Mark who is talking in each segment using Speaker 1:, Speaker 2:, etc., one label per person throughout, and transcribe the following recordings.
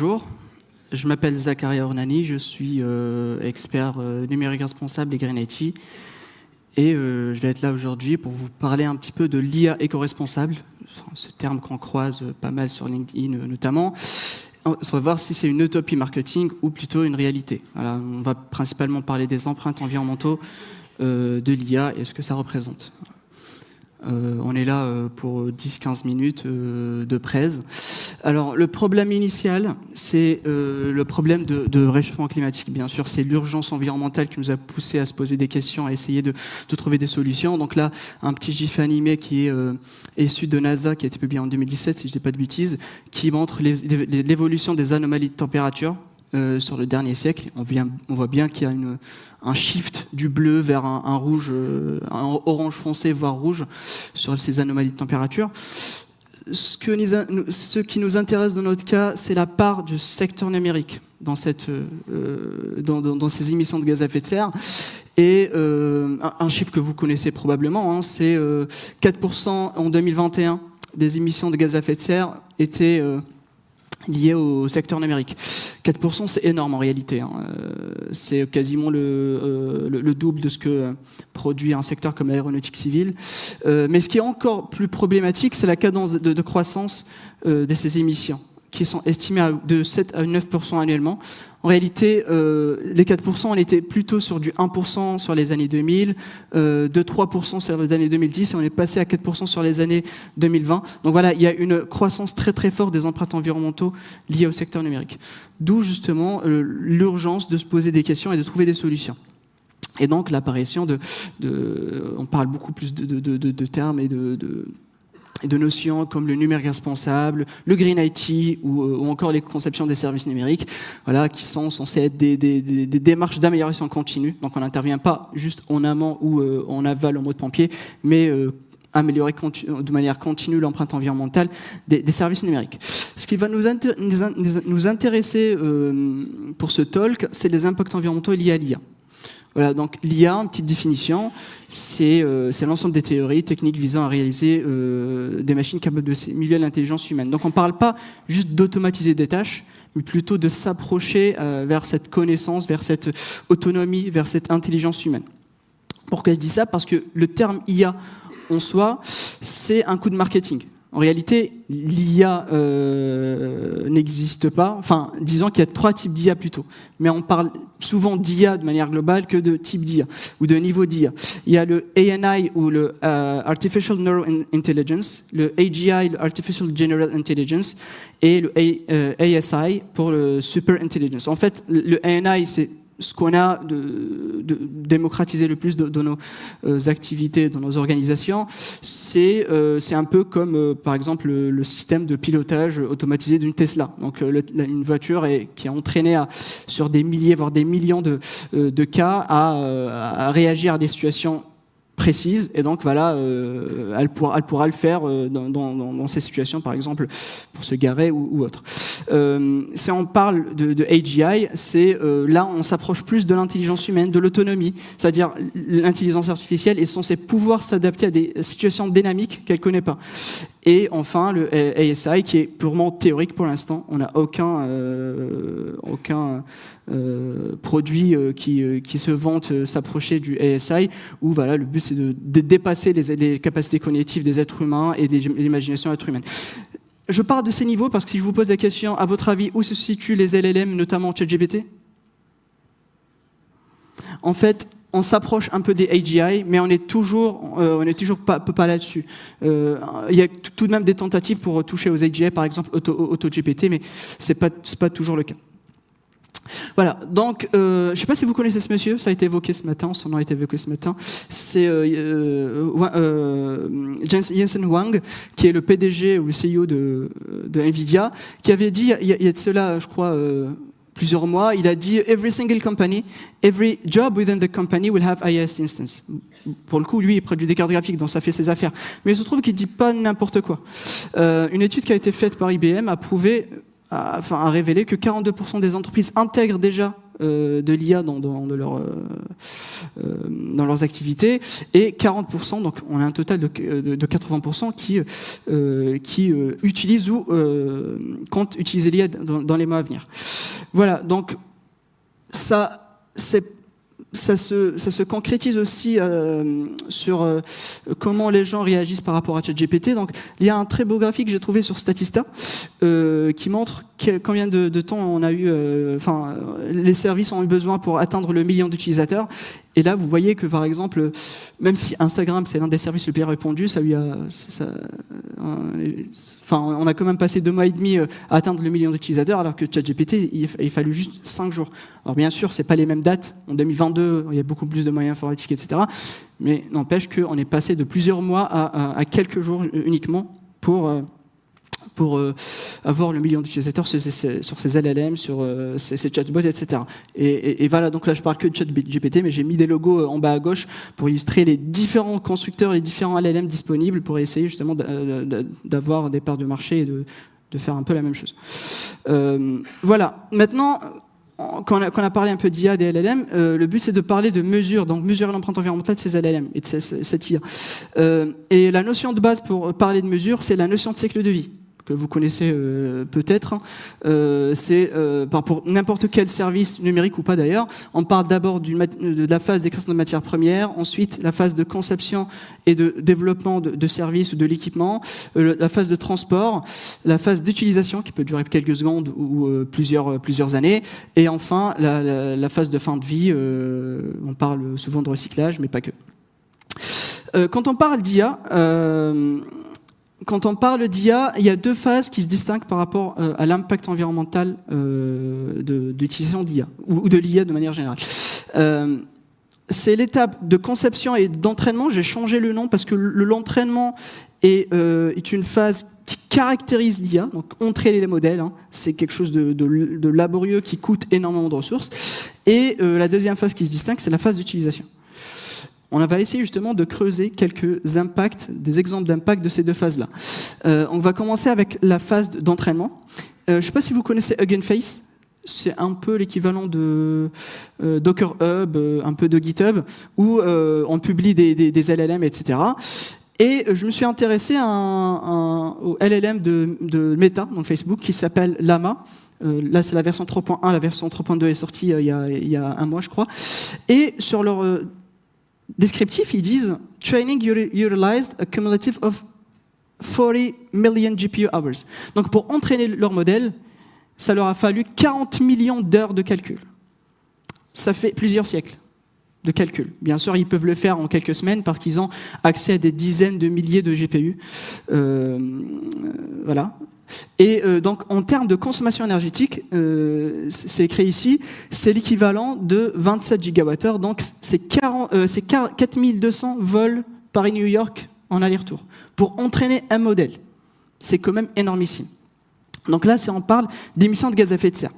Speaker 1: bonjour. Je m'appelle Zakaria Ornani, je suis expert numérique responsable et Green IT. Et je vais être là aujourd'hui pour vous parler un petit peu de l'IA éco-responsable, ce terme qu'on croise pas mal sur LinkedIn notamment. On va voir si c'est une utopie marketing ou plutôt une réalité. Voilà, on va principalement parler des empreintes environnementaux de l'IA et ce que ça représente. On est là pour 10-15 minutes de presse. Alors, le problème initial, c'est le problème de réchauffement climatique, bien sûr. C'est l'urgence environnementale qui nous a poussé à se poser des questions, à essayer de trouver des solutions. Donc là, un petit gif animé qui est issu de NASA, qui a été publié en 2017, si je ne dis pas de bêtises, qui montre l'évolution des anomalies de température sur le dernier siècle. On voit bien qu'il y a un shift du bleu vers un rouge, un orange foncé, voire rouge, sur ces anomalies de température. Ce qui nous intéresse dans notre cas, c'est la part du secteur numérique dans ces émissions de gaz à effet de serre. Et un chiffre que vous connaissez probablement, c'est 4% en 2021 des émissions de gaz à effet de serre étaient liées au secteur numérique. 4%, c'est énorme en réalité. C'est quasiment le double de ce que produit un secteur comme l'aéronautique civile. Mais ce qui est encore plus problématique, c'est la cadence de croissance de ces émissions, qui sont estimées de 7 à 9% annuellement. En réalité, les 4%, on était plutôt sur du 1% sur les années 2000, de 3% sur les années 2010, et on est passé à 4% sur les années 2020. Donc voilà, il y a une croissance très très forte des empreintes environnementaux liées au secteur numérique. D'où justement l'urgence de se poser des questions et de trouver des solutions. Et donc l'apparition on parle beaucoup plus de termes et de notions comme le numérique responsable, le Green IT ou encore les conceptions des services numériques, voilà, qui sont censés être des démarches d'amélioration continue. Donc on n'intervient pas juste en amont ou en aval en mode pompier, mais améliorer de manière continue l'empreinte environnementale des services numériques. Ce qui va nous intéresser pour ce talk, c'est les impacts environnementaux liés à l'IA. Voilà, donc l'IA, une petite définition, c'est l'ensemble des théories techniques visant à réaliser des machines capables de simuler l'intelligence humaine. Donc on ne parle pas juste d'automatiser des tâches, mais plutôt de s'approcher vers cette connaissance, vers cette autonomie, vers cette intelligence humaine. Pourquoi je dis ça? Parce que le terme IA en soi, c'est un coup de marketing. En réalité, l'IA n'existe pas. Enfin, disons qu'il y a 3 types d'IA plutôt. Mais on parle souvent d'IA de manière globale que de type d'IA ou de niveau d'IA. Il y a le ANI ou le Artificial Neural Intelligence, le AGI, le Artificial General Intelligence, et le ASI pour le Super Intelligence. En fait, le ANI, c'est ce qu'on a de démocratiser le plus de nos activités, dans nos organisations, c'est un peu comme, par exemple, le système de pilotage automatisé d'une Tesla. Donc, une voiture qui est entraînée sur des milliers, voire des millions de cas à réagir à des situations précise, et donc voilà, elle pourra le faire dans ces situations, par exemple pour se garer ou autre. Si on parle de AGI, c'est là on s'approche plus de l'intelligence humaine, de l'autonomie, c'est-à-dire l'intelligence artificielle est censée pouvoir s'adapter à des situations dynamiques qu'elle ne connaît pas. Et enfin le ASI qui est purement théorique pour l'instant, on n'a aucun produit qui se vante s'approcher du ASI, où voilà, le but c'est de dépasser les capacités cognitives des êtres humains et l'imagination de l'être humaine. Je parle de ces niveaux parce que si je vous pose la question, à votre avis, où se situent les LLM, notamment ChatGPT? En fait, on s'approche un peu des AGI, mais on est toujours pas là-dessus. Il y a tout de même des tentatives pour toucher aux AGI, par exemple AutoGPT, mais c'est pas toujours le cas. Voilà, donc je ne sais pas si vous connaissez ce monsieur, ça a été évoqué ce matin, son nom a été évoqué ce matin, c'est Jensen Huang, qui est le PDG ou le CEO de Nvidia, qui avait dit, il y a de cela, je crois, plusieurs mois, il a dit « Every single company, every job within the company will have IaaS instance ». Pour le coup, lui, il produit des cartes graphiques, donc ça fait ses affaires. Mais il se trouve qu'il ne dit pas n'importe quoi. Une étude qui a été faite par IBM a prouvé a révélé que 42% des entreprises intègrent déjà de l'IA dans leurs activités, et 40%, donc on a un total de 80% qui utilisent ou comptent utiliser l'IA dans les mois à venir. Voilà, donc ça se concrétise aussi sur comment les gens réagissent par rapport à ChatGPT. Donc, il y a un très beau graphique que j'ai trouvé sur Statista qui montre combien de temps on a eu, les services ont eu besoin pour atteindre le million d'utilisateurs. Et là, vous voyez que, par exemple, même si Instagram, c'est l'un des services les plus répandus, on a quand même passé 2 mois et demi à atteindre le million d'utilisateurs, alors que ChatGPT, il fallu juste 5 jours. Alors bien sûr, c'est pas les mêmes dates. En 2022, il y a beaucoup plus de moyens informatiques, etc. Mais n'empêche qu'on est passé de plusieurs mois à quelques jours uniquement pour avoir le million d'utilisateurs sur ces LLM, sur ces chatbots, etc. Et voilà, donc là je parle que de ChatGPT, mais j'ai mis des logos en bas à gauche pour illustrer les différents constructeurs, les différents LLM disponibles pour essayer justement d'avoir des parts de marché et de faire un peu la même chose. Voilà, maintenant, quand on a parlé un peu d'IA, des LLM, le but c'est de parler de mesures, donc mesurer l'empreinte environnementale de ces LLM et de cette IA. Et la notion de base pour parler de mesures, c'est la notion de cycle de vie, que vous connaissez peut-être. C'est pour n'importe quel service numérique ou pas d'ailleurs. On parle d'abord de la phase d'extraction de matières premières, ensuite la phase de conception et de développement de services ou de l'équipement, la phase de transport, la phase d'utilisation qui peut durer quelques secondes ou plusieurs années, et enfin la phase de fin de vie. On parle souvent de recyclage, mais pas que. Quand on parle d'IA, il y a 2 phases qui se distinguent par rapport à l'impact environnemental d'utilisation d'IA, ou de l'IA de manière générale. C'est l'étape de conception et d'entraînement. J'ai changé le nom parce que l'entraînement est une phase qui caractérise l'IA. Donc, entraîner les modèles, hein, c'est quelque chose de laborieux qui coûte énormément de ressources. Et la deuxième phase qui se distingue, c'est la phase d'utilisation. On va essayer justement de creuser quelques impacts, des exemples d'impact de ces 2 phases-là. On va commencer avec la phase d'entraînement. Je ne sais pas si vous connaissez Hugging Face. C'est un peu l'équivalent de Docker Hub, un peu de GitHub, où on publie des LLM, etc. Et je me suis intéressé au LLM de Meta, donc Facebook, qui s'appelle Llama. Là, c'est la version 3.1. La version 3.2 est sortie il y a un mois, je crois. Et sur leur descriptif, ils disent « Training utilized a cumulative of 40 million GPU hours ». Donc, pour entraîner leur modèle, ça leur a fallu 40 millions d'heures de calcul. Ça fait plusieurs siècles de calcul. Bien sûr, ils peuvent le faire en quelques semaines parce qu'ils ont accès à des dizaines de milliers de GPU. Voilà. Et donc, en termes de consommation énergétique, c'est écrit ici, c'est l'équivalent de 27 gigawattheures. Donc, c'est 4200 vols Paris-New York en aller-retour pour entraîner un modèle. C'est quand même énormissime. Donc là, on parle d'émissions de gaz à effet de serre.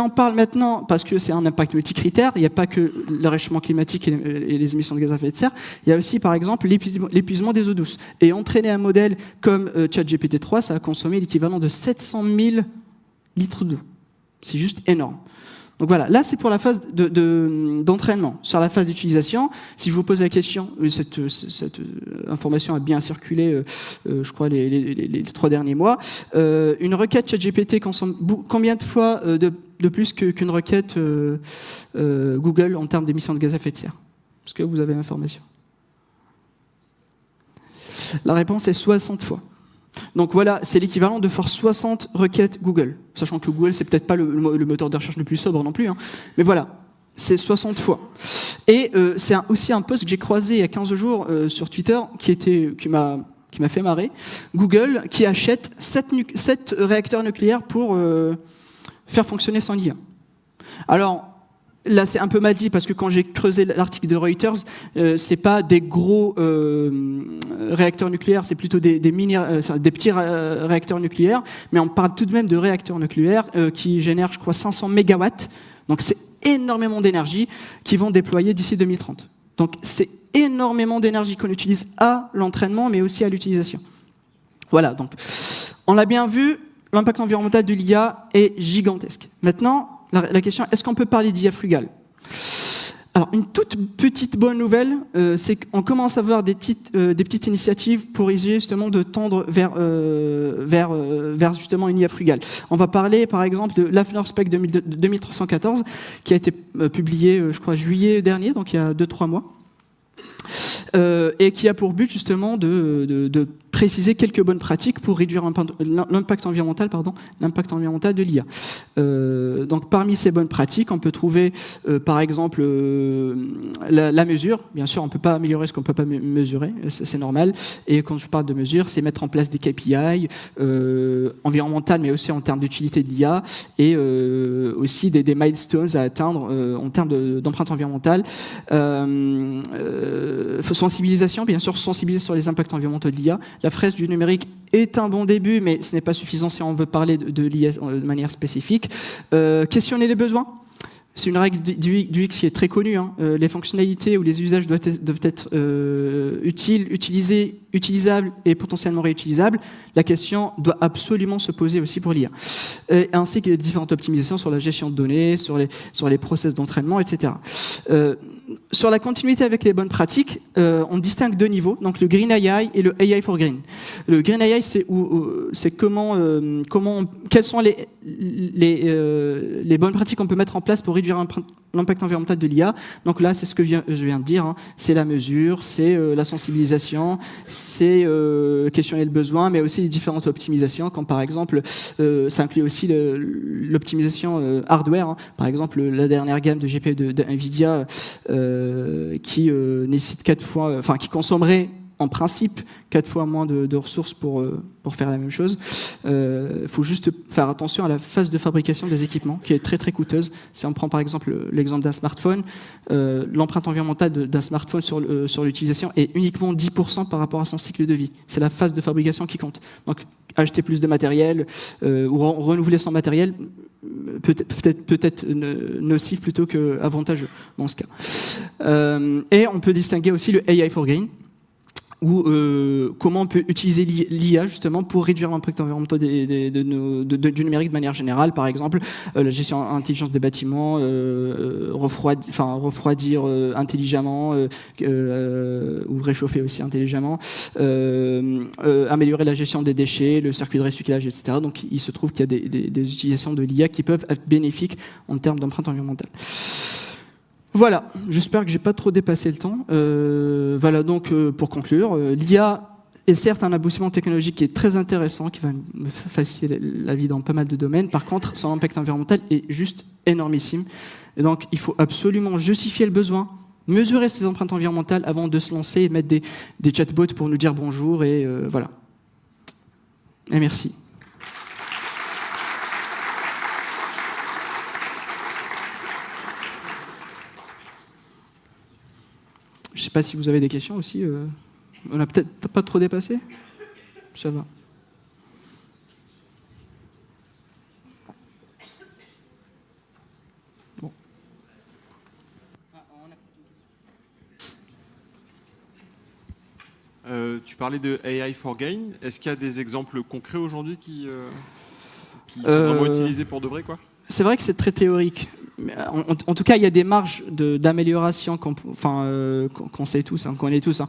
Speaker 1: On parle maintenant, parce que c'est un impact multicritère, il n'y a pas que le réchauffement climatique et les émissions de gaz à effet de serre, il y a aussi, par exemple, l'épuisement des eaux douces. Et entraîner un modèle comme ChatGPT 3, ça a consommé l'équivalent de 700 000 litres d'eau. C'est juste énorme. Donc voilà, là c'est pour la phase d'entraînement. Sur la phase d'utilisation, si je vous pose la question, cette information a bien circulé, je crois, les 3 derniers mois, une requête ChatGPT consomme combien de fois de plus qu'une requête Google en termes d'émissions de gaz à effet de serre? Est-ce que vous avez l'information? La réponse est 60 fois. Donc voilà, c'est l'équivalent de faire 60 requêtes Google. Sachant que Google, c'est peut-être pas le moteur de recherche le plus sobre non plus. Hein. Mais voilà, c'est 60 fois. Et c'est aussi un post que j'ai croisé il y a 15 jours sur Twitter qui m'a fait marrer. Google qui achète 7 réacteurs nucléaires pour faire fonctionner son IA. Alors, là, c'est un peu mal dit parce que quand j'ai creusé l'article de Reuters, c'est pas des gros réacteurs nucléaires, c'est plutôt des petits réacteurs nucléaires, mais on parle tout de même de réacteurs nucléaires qui génèrent, je crois, 500 mégawatts. Donc c'est énormément d'énergie qu'ils vont déployer d'ici 2030. Donc c'est énormément d'énergie qu'on utilise à l'entraînement, mais aussi à l'utilisation. Voilà, donc on l'a bien vu. l'impact environnemental de l'IA est gigantesque. Maintenant, la question, est-ce qu'on peut parler d'IA frugale ? Alors, une toute petite bonne nouvelle, c'est qu'on commence à voir des petites initiatives pour essayer justement de tendre vers justement une IA frugale. On va parler par exemple de l'Afner Spec 2314 qui a été publié, je crois, juillet dernier, donc il y a 2-3 mois. Et qui a pour but justement de préciser quelques bonnes pratiques pour réduire l'impact environnemental de l'IA. Donc parmi ces bonnes pratiques, on peut trouver par exemple la mesure. Bien sûr, on ne peut pas améliorer ce qu'on ne peut pas mesurer, c'est normal. Et quand je parle de mesure, c'est mettre en place des KPI environnementales, mais aussi en termes d'utilité de l'IA, et aussi des milestones à atteindre en termes d'empreinte environnementale. Sensibilisation, bien sûr, sensibiliser sur les impacts environnementaux de l'IA. La fraise du numérique est un bon début, mais ce n'est pas suffisant si on veut parler de l'IA de manière spécifique. Questionner les besoins. C'est une règle du UX qui est très connue. Les fonctionnalités ou les usages doivent être utiles, utilisables et potentiellement réutilisables. La question doit absolument se poser aussi pour l'IA. Ainsi que les différentes optimisations sur la gestion de données, sur les process d'entraînement, etc. Sur la continuité avec les bonnes pratiques, on distingue 2 niveaux, donc le Green AI et le AI for Green. Le Green AI, c'est quelles sont les bonnes pratiques qu'on peut mettre en place pour réduire l'impact environnemental de l'IA. Donc là, c'est ce que je viens de dire, c'est la mesure, c'est la sensibilisation, c'est questionner le besoin, mais aussi les différentes optimisations, comme par exemple, ça inclut aussi l'optimisation hardware. Par exemple, la dernière gamme de GPU de NVIDIA qui nécessite 4 fois, qui consommerait en principe 4 fois moins de ressources pour faire la même chose. Faut juste faire attention à la phase de fabrication des équipements, qui est très très coûteuse. Si on prend par exemple l'exemple d'un smartphone, l'empreinte environnementale d'un smartphone sur l'utilisation est uniquement 10% par rapport à son cycle de vie. C'est la phase de fabrication qui compte. Donc acheter plus de matériel ou renouveler son matériel peut-être nocif plutôt qu'avantageux dans ce cas. Et on peut distinguer aussi le AI for Green, ou comment on peut utiliser l'IA justement pour réduire l'impact environnemental du numérique de manière générale. Par exemple, la gestion intelligente des bâtiments, refroidir intelligemment ou réchauffer aussi intelligemment, améliorer la gestion des déchets, le circuit de recyclage, etc. Donc il se trouve qu'il y a des utilisations de l'IA qui peuvent être bénéfiques en termes d'empreinte environnementale. Voilà, j'espère que j'ai pas trop dépassé le temps. Voilà, donc pour conclure, l'IA est certes un aboutissement technologique qui est très intéressant, qui va nous faciliter la vie dans pas mal de domaines. Par contre, son impact environnemental est juste énormissime. Et donc, il faut absolument justifier le besoin, mesurer ses empreintes environnementales avant de se lancer et mettre des chatbots pour nous dire bonjour. Et voilà. Et merci. Je ne sais pas si vous avez des questions aussi. On n'a peut-être pas trop dépassé. Ça va. Bon.
Speaker 2: Tu parlais de AI for Gain. Est-ce qu'il y a des exemples concrets aujourd'hui qui sont vraiment utilisés pour de vrai, quoi ?
Speaker 1: C'est vrai que c'est très théorique. En tout cas, il y a des marges d'amélioration qu'on sait tous, qu'on connaît tous.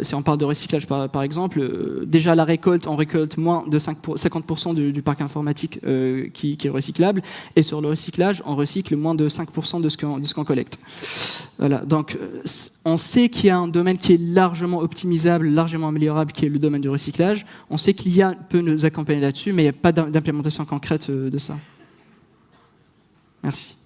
Speaker 1: Si on parle de recyclage, par exemple, déjà la récolte, on récolte moins de 50% du parc informatique qui est recyclable. Et sur le recyclage, on recycle moins de 5% de ce qu'on collecte. Voilà. Donc, on sait qu'il y a un domaine qui est largement optimisable, largement améliorable, qui est le domaine du recyclage. On sait qu'il y a peut nous accompagner là-dessus, mais il n'y a pas d'implémentation concrète de ça. Merci.